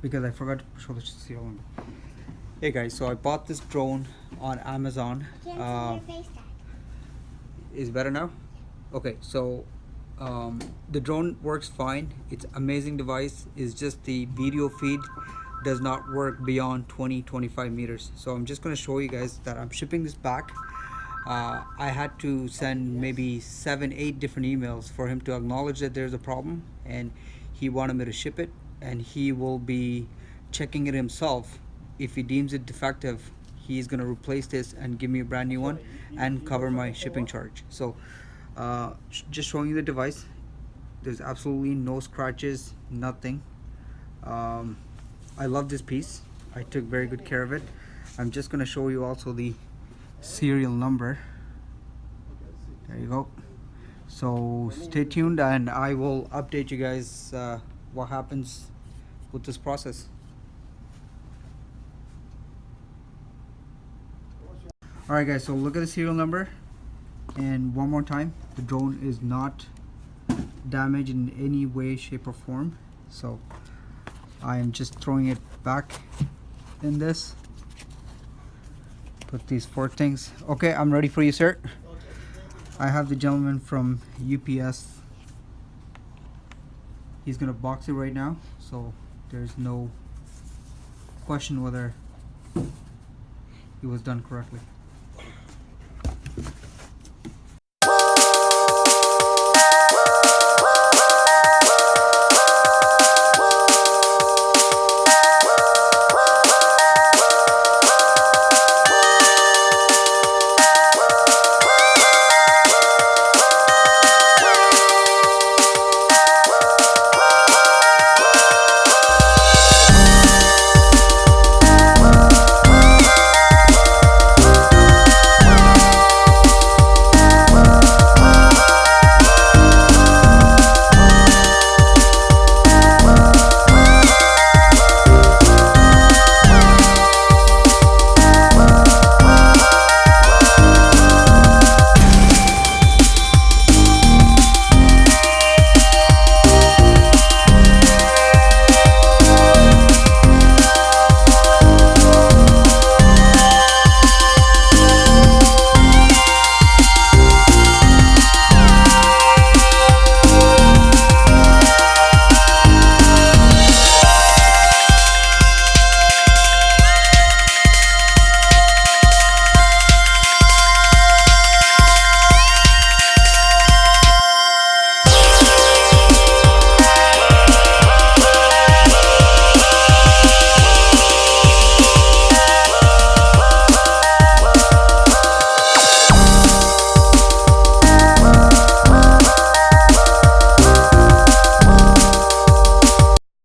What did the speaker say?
because I forgot to show the serial number. Hey guys, so I bought this drone on Amazon. I can't see your face tag. Is better now? Okay, so the drone works fine. It's amazing device. It's just the video feed does not work beyond 20-25 meters. So I'm just going to show you guys that I'm shipping this back. I had to send maybe 7-8 different emails for him to acknowledge that there's a problem, and he wanted me to ship it, and he will be checking it himself. If he deems it defective, he's going to replace this and give me a brand new one and cover my shipping charge. So just showing you the device. There's absolutely no scratches, nothing. I love this piece. I took very good care of it. I'm just going to show you also the serial number. There you go. So stay tuned and I will update you guys what happens with this process. Alright guys, so look at the serial number, and one more time, the drone is not damaged in any way, shape or form. So I am just throwing it back in this. Put these 4 things. Okay, I'm ready for you, sir. I have the gentleman from UPS. He's gonna box it right now, so there's no question whether it was done correctly.